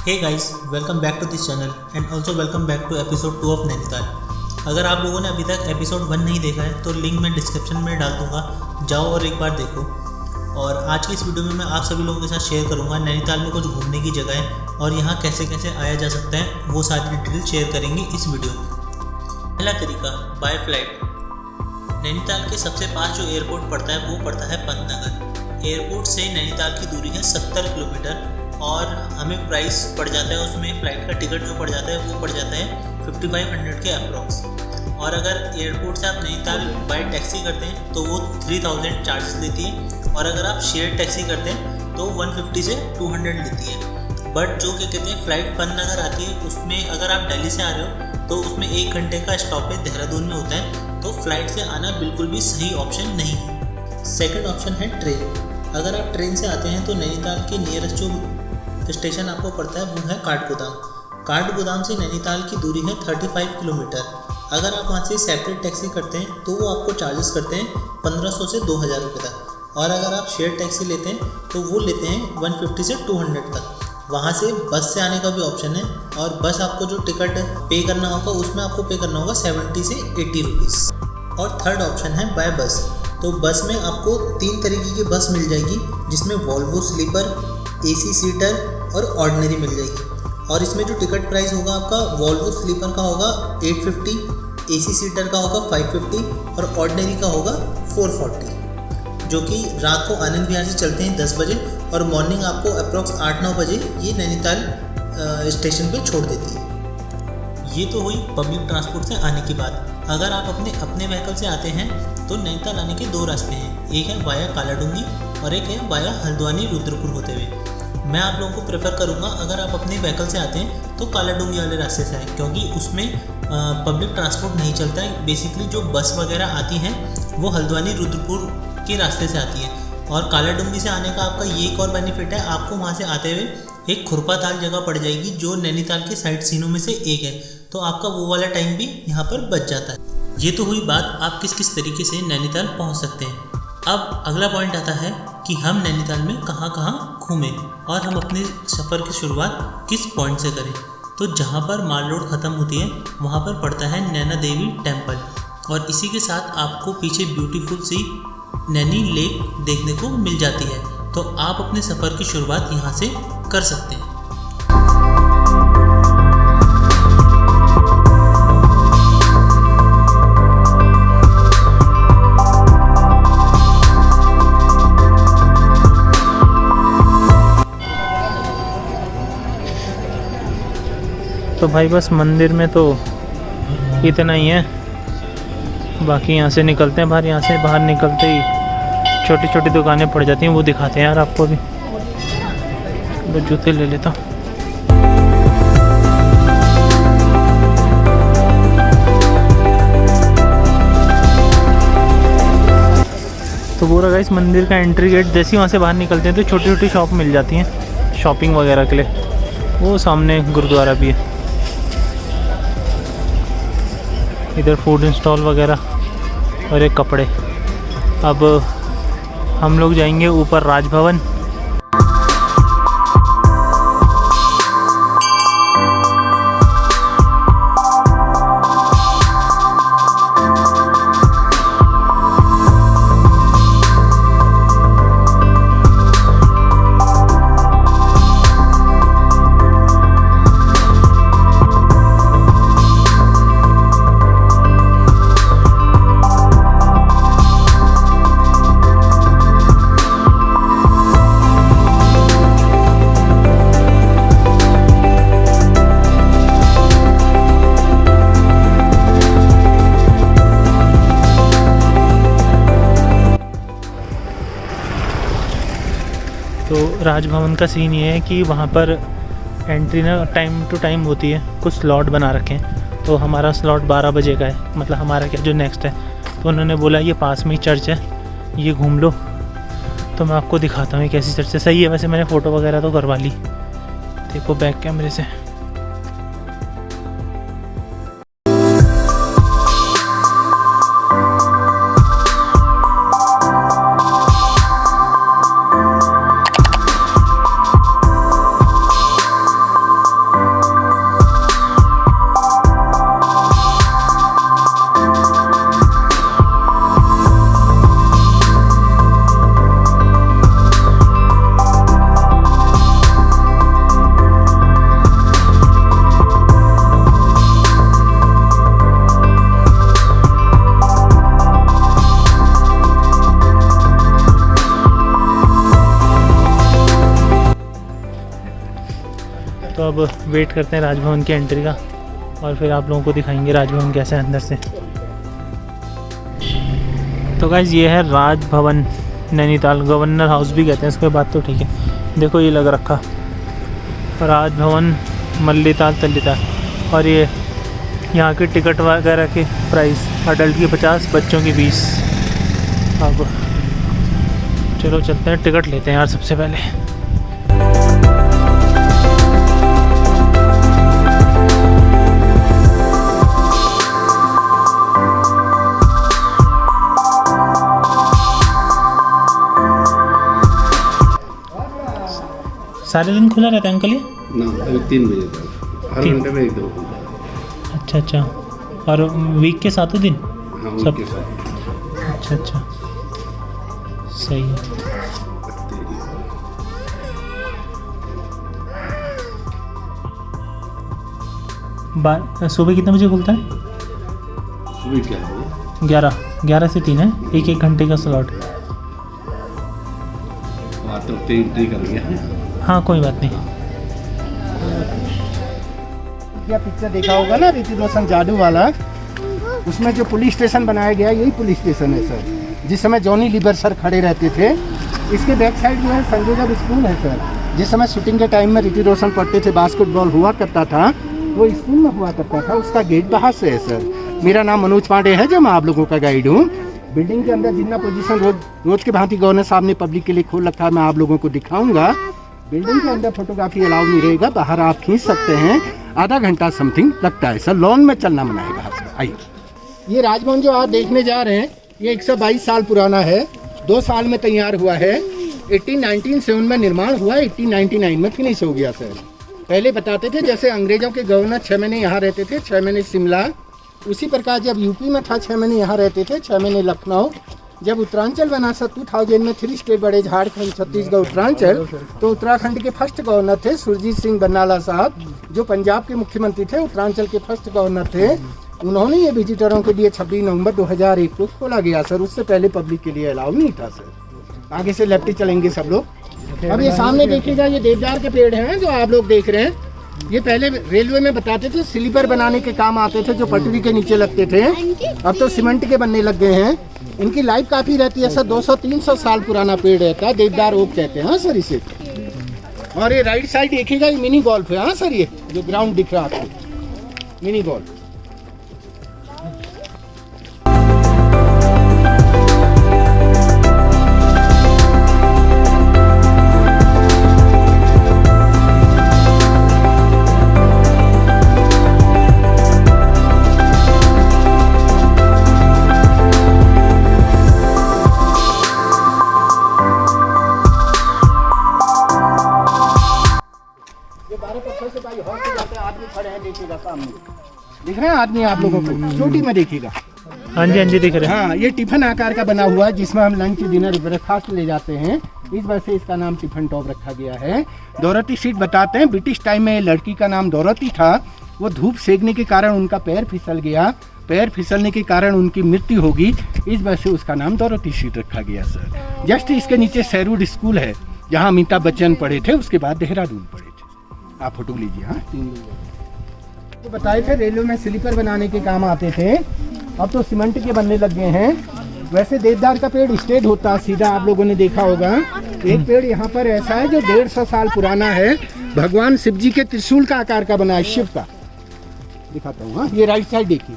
Hey guys, welcome back to this channel and also welcome back to episode 2 of Nainital. अगर आप लोगों ने अभी तक एपिसोड 1 नहीं देखा है तो लिंक मैं डिस्क्रिप्शन में डाल दूंगा, जाओ और एक बार देखो। और आज की इस वीडियो में मैं आप सभी लोगों के साथ शेयर करूंगा नैनीताल में कुछ घूमने की जगह है और यहाँ कैसे कैसे आया जा सकता है, वो सारी डिटेल शेयर करेंगे इस वीडियो में। पहला तरीका, बाय फ्लाइट। नैनीताल के सबसे पास जो एयरपोर्ट पड़ता है वो पड़ता है पंतनगर। एयरपोर्ट से नैनीताल की दूरी है 70 किलोमीटर और हमें प्राइस पड़ जाता है, उसमें फ़्लाइट का टिकट जो पड़ जाता है वो पड़ जाता है 5500 के अप्रॉक्स। और अगर एयरपोर्ट से आप नैनीताल बाय टैक्सी करते हैं तो वो 3000 चार्जेस लेती है, और अगर आप शेयर टैक्सी करते हैं तो 150 से 200 लेती है। बट जो क्या कहते हैं फ़्लाइट पंतनगर आती है, उसमें अगर आप दिल्ली से आ रहे हो तो उसमें 1 घंटे का स्टॉपेज देहरादून में होता है, तो फ़्लाइट से आना बिल्कुल भी सही ऑप्शन नहीं है। सेकेंड ऑप्शन है ट्रेन। अगर आप ट्रेन से आते हैं तो नैनीताल के नियरेस्ट जो स्टेशन आपको पड़ता है वो है काठगोदाम। काठगोदाम से नैनीताल की दूरी है 35 किलोमीटर। अगर आप वहाँ से सेपरेट टैक्सी करते हैं तो वो आपको चार्जेस करते हैं 1500 से 2000 रुपये तक, और अगर आप शेयर टैक्सी लेते हैं तो वो लेते हैं 150 से 200 तक। वहाँ से बस से आने का भी ऑप्शन है, और बस आपको जो टिकट पे करना होगा उसमें आपको पे करना होगा 70 से 80 रुपीज़। और थर्ड ऑप्शन है बाय बस। तो बस में आपको 3 तरीके की बस मिल जाएगी, जिसमें वॉल्वो स्लीपर, AC सीटर और ऑर्डिनरी मिल जाएगी। और इसमें जो टिकट प्राइस होगा आपका वॉल्वो स्लीपर का होगा 850, AC सीटर का होगा 550 और ऑर्डिनरी का होगा 440, जो कि रात को आनंद विहार से चलते हैं 10 बजे और मॉर्निंग आपको अप्रॉक्स 8-9 बजे ये नैनीताल स्टेशन पे छोड़ देती है। ये तो हुई पब्लिक ट्रांसपोर्ट से आने की बात। अगर आप अपने व्हीकल से आते हैं तो नैनीताल आने के 2 रास्ते हैं, एक है वाया कालाडूंगी और एक है वाया हल्द्वानी रुद्रपुर होते हुए। मैं आप लोगों को प्रेफर करूंगा, अगर आप अपने व्हीकल से आते हैं तो कालाडूंगी वाले रास्ते से आए, क्योंकि उसमें पब्लिक ट्रांसपोर्ट नहीं चलता है। बेसिकली जो बस वगैरह आती हैं वो हल्द्वानी रुद्रपुर के रास्ते से आती है। और कालाडूंगी से आने का आपका ये एक और बेनिफिट है, आपको वहाँ से आते हुए एक खुरपाताल जगह पड़ जाएगी जो नैनीताल के साइट सीनों में से एक है, तो आपका वो वाला टाइम भी यहाँ पर बच जाता है। ये तो हुई बात आप किस किस तरीके से नैनीताल पहुँच सकते हैं। अब अगला पॉइंट आता है कि हम नैनीताल में कहाँ कहाँ घूमें और हम अपने सफ़र की शुरुआत किस पॉइंट से करें। तो जहाँ पर माल रोड ख़त्म होती है वहाँ पर पड़ता है नैना देवी टेम्पल, और इसी के साथ आपको पीछे ब्यूटीफुल सी नैनी लेक देखने को मिल जाती है। तो आप अपने सफ़र की शुरुआत यहाँ से कर सकते हैं। तो भाई बस मंदिर में तो इतना ही है, बाकी यहाँ से निकलते हैं बाहर। यहाँ से बाहर निकलते ही छोटी छोटी दुकानें पड़ जाती हैं, वो दिखाते हैं यार आपको भी। तो जूते ले लेता हूँ। तो पूरा गाइस मंदिर का एंट्री गेट, जैसे ही वहाँ से बाहर निकलते हैं तो छोटी छोटी शॉप मिल जाती हैं शॉपिंग वगैरह के लिए। वो सामने गुरुद्वारा भी है, इधर फूड इंस्टॉल वगैरह और एक कपड़े। अब हम लोग जाएंगे ऊपर राजभवन। तो राजभवन का सीन ये है कि वहाँ पर एंट्री ना टाइम टू टाइम होती है, कुछ स्लॉट बना रखे हैं। तो हमारा स्लॉट 12 बजे का है, मतलब हमारा क्या जो नेक्स्ट है। तो उन्होंने बोला ये पास में ही चर्च है, ये घूम लो। तो मैं आपको दिखाता हूँ ये कैसी चर्च है। सही है, वैसे मैंने फ़ोटो वगैरह तो करवा ली, देखो बैक कैमरे से। अब वेट करते हैं राजभवन की एंट्री का और फिर आप लोगों को दिखाएंगे राजभवन कैसा है अंदर से। तो गाइज़ ये है राजभवन नैनीताल, गवर्नर हाउस भी कहते हैं इसके बाद। तो ठीक है, देखो ये लग रखा राजभवन मल्लीताल तल्लीताल। और ये यहाँ की टिकट वगैरह के प्राइस, अडल्ट की 50, बच्चों की 20। अब चलो चलते हैं, टिकट लेते हैं यार सबसे पहले। सारे दिन खुला रहता है अंकल ये? ना, अभी 3 बजे तक, हर घंटे में 1-2 घंटा। अच्छा अच्छा। और वीक के 7 दिन? हाँ, सब उनके साथ। अच्छा अच्छा, सही है। सुबह कितने बजे खुलता है? सुबह क्या है? 11 से 3 है, 1 घंटे का स्लॉट। तो एंट्री कर गया। हाँ कोई बात नहीं। क्या पिक्चर देखा होगा ना ऋतिक रोशन जादू वाला, उसमें जो पुलिस स्टेशन बनाया गया यही पुलिस स्टेशन है सर, जिस समय जॉनी लीवर सर खड़े रहते थे। इसके बैक साइड जो है संजय स्कूल है सर, जिस समय शूटिंग के टाइम में ऋतिक रोशन पढ़ते थे, बास्केटबॉल हुआ करता था, वो स्कूल में हुआ करता था। उसका गेट बाहर से है सर। मेरा नाम मनोज पांडे है, जो मैं आप लोगों का गाइड हूँ। बिल्डिंग के अंदर जितना पोजीशन रोज के भांति गवर्नर साहब ने पब्लिक के लिए खोल रखा है, मैं आप लोगों को दिखाऊंगा। बिल्डिंग के अंदर फोटोग्राफी अलाउ नहीं रहेगा, बाहर आप खींच सकते हैं। आधा घंटा समथिंग लगता है सर, लॉन में चलना मना है बाहर से। आइए, ये राजभवन जो आप देखने जा रहे हैं ये 122 साल पुराना है, 2 साल में तैयार हुआ है। 1897 में निर्माण हुआ, 1899 में फिनिश हो गया सर। पहले बताते थे जैसे अंग्रेजों के गवर्नर 6 महीने यहाँ रहते थे, 6 महीने शिमला, उसी प्रकार जब यूपी में था 6 महीने यहाँ रहते थे, 6 महीने लखनऊ। जब उत्तरांचल बना 2000 में 3 स्टेट बढ़े, झारखंड, छत्तीसगढ़, उत्तरांचल, तो उत्तराखंड के फर्स्ट गवर्नर थे सुरजीत सिंह बरनाला साहब, जो पंजाब के मुख्यमंत्री थे, उत्तरांचल के फर्स्ट गवर्नर थे। उन्होंने ये विजिटरों के लिए 26 नवंबर 2001 को खोला गया सर, उससे पहले पब्लिक के लिए अलाउ नहीं था सर। आगे से लेफ्ट चलेंगे सब लोग। अब ये सामने देखिएगा, ये देवदार के पेड़ हैं जो आप लोग देख रहे हैं। ये पहले रेलवे में बताते थे स्लीपर बनाने के काम आते थे, जो पटरी के नीचे लगते थे। अब तो सीमेंट के बनने लग गए हैं। इनकी लाइफ काफ़ी रहती है सर, 200-300 साल पुराना पेड़ रहता है, देवदार ओक कहते हैं हाँ सर इसे। और ये राइट साइड देखिएगा, ये मिनी गोल्फ है हाँ सर, ये जो ग्राउंड दिख रहा है आपको, मिनी गोल्फ। दिख रहे हैं आदमी आप लोगों को, चोटी में देखिएगा। हाँ जी हाँ जी दिख रहे हैं। हाँ, ये टिफिन आकार का बना हुआ है, जिसमें हम लंच, डिनर, ब्रेकफास्ट ले जाते हैं। इस वजह से इसका नाम टिफिन टॉप रखा गया है। डोरोथी सीट बताते हैं, ब्रिटिश टाइम में लड़की का नाम डोरोथी था। वो धूप सेकने के कारण उनका पैर फिसल गया, पैर फिसलने के कारण उनकी मृत्यु होगी, इस वजह से उसका नाम डोरोथी सीट रखा गया सर। जस्ट इसके नीचे सैरूड स्कूल है, जहाँ अमिताभ बच्चन पढ़े थे, उसके बाद देहरादून पढ़े थे। आप फोटो लीजिए। हाँ, 3 लोग तो बताए थे रेलवे में स्लीपर बनाने के काम आते थे, अब तो सीमेंट के बनने लग गए हैं। वैसे देवदार का पेड़ स्ट्रेट होता है सीधा, आप लोगों ने देखा होगा। एक पेड़ यहाँ पर ऐसा है जो 150 साल पुराना है, भगवान शिव जी के त्रिशूल का आकार का बना है, शिव का। दिखाता हूँ। हाँ, ये राइट साइड देखिए।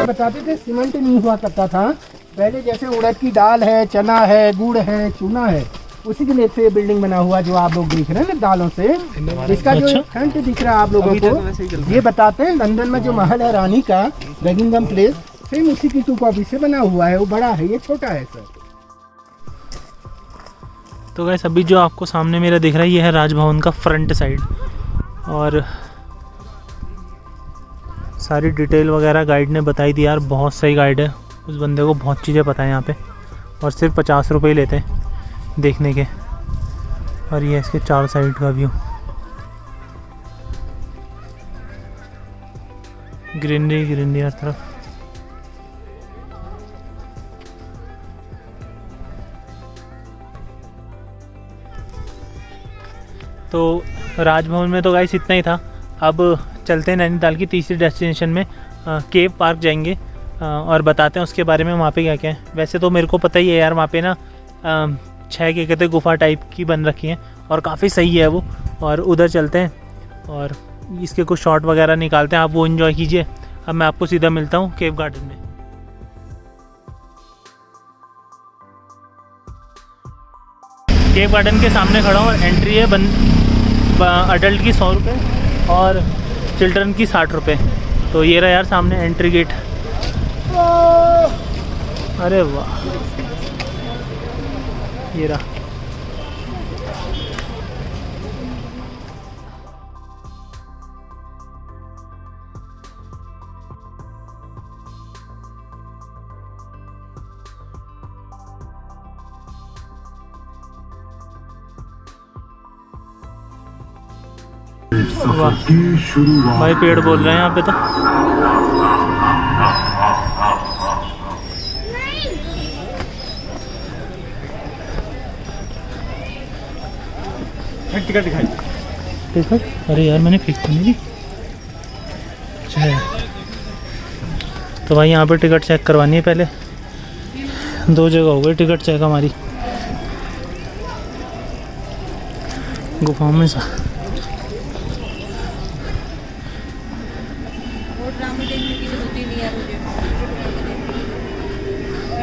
बताते थे सीमेंट नहीं हुआ करता था पहले, जैसे उड़द की दाल है, चना है, गुड़ है, चूना है, उसी के लिए से बिल्डिंग बना हुआ जो आप लोग देख रहे हैं ना दालों से। इसका जो फ्रंट दिख रहा है आप लोगों को, ये बताते हैं लंदन में जो महल है रानी का, बकिंघम प्लेस, सेम उसी की 2 कॉपी से बना हुआ है। वो बड़ा है, ये छोटा है सर। तो गाइस अभी जो आपको सामने मेरा दिख रहा है, ये है राजभवन का फ्रंट साइड। और सारी डिटेल वगैरह गाइड ने बताई दी यार, बहुत सही गाइड है, उस बंदे को बहुत चीज़ें पता है यहाँ पे। और सिर्फ 50 रुपये लेते हैं देखने के। और ये इसके चारों साइड का व्यू, ग्रीनरी ग्रीनरी हर तरफ। तो राजभवन में तो गाइस इतना ही था। अब चलते हैं नैनीताल की तीसरी डेस्टिनेशन में, केव पार्क जाएंगे और बताते हैं उसके बारे में वहाँ पे क्या क्या है। वैसे तो मेरे को पता ही है यार, वहाँ पे ना 6 के कहते गुफा टाइप की बन रखी हैं और काफ़ी सही है वो। और उधर चलते हैं और इसके कुछ शॉट वगैरह निकालते हैं, आप वो एंजॉय कीजिए। अब मैं आपको सीधा मिलता हूँ केव गार्डन में। केव गार्डन के सामने खड़ा हूँ और एंट्री है अडल्ट की 100 रुपये और चिल्ड्रन की 60 रुपये। तो ये रहा यार सामने एंट्री गेट। अरे वाह, ये रहा। वाह भाई, पेड़ बोल रहे हैं यहाँ पे तो। टिकट दिखाई। टिकट? अरे यार मैंने फिक्स तो नहीं दी। अच्छा, तो भाई यहाँ पे टिकट चेक करवानी है पहले। 2 जगह हो गई टिकट चेक हमारी गुफाओं में सा।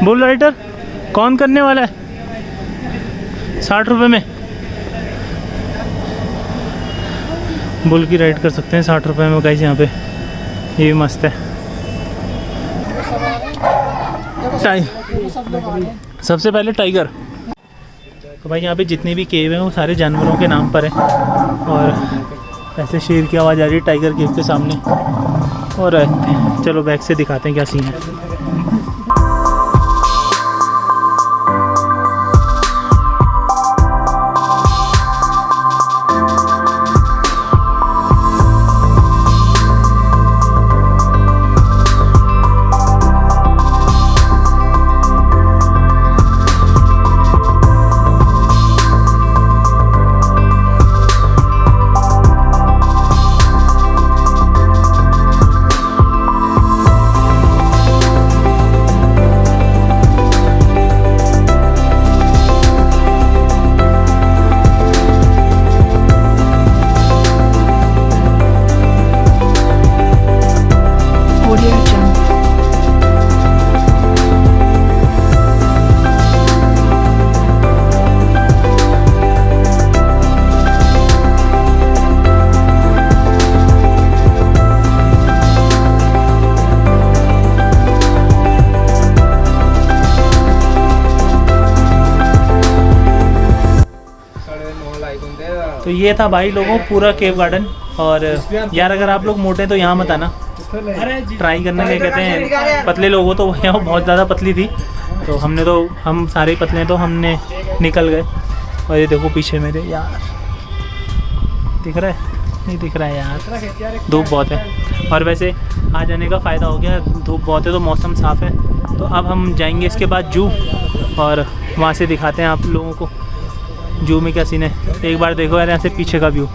बुल राइडर कौन करने वाला है? 60 रुपये में बुल की राइड कर सकते हैं 60 रुपये में गाइस यहाँ पे। ये भी मस्त है। सबसे पहले टाइगर। तो भाई यहाँ पे जितने भी केव हैं वो सारे जानवरों के नाम पर हैं और ऐसे शेर की आवाज़ आ रही है टाइगर केव के सामने। और चलो बैक से दिखाते हैं क्या सीन है। तो ये था भाई लोगों पूरा केव गार्डन। और यार अगर आप लोग मोटे तो यहाँ मत आना, ट्राई करना। क्या कहते हैं, पतले लोग हो तो यहाँ बहुत ज़्यादा पतली थी तो हम सारे ही पतले हैं तो हमने निकल गए। और ये देखो पीछे मेरे यार, दिख रहा है? नहीं दिख रहा है यार, धूप बहुत है। और वैसे आ जाने का फ़ायदा हो गया, धूप बहुत है तो मौसम साफ़ है। तो अब हम जाएंगे इसके बाद जू और वहाँ से दिखाते हैं आप लोगों को जू में क्या सीन है। एक बार देखो यार यहाँ से पीछे का व्यू।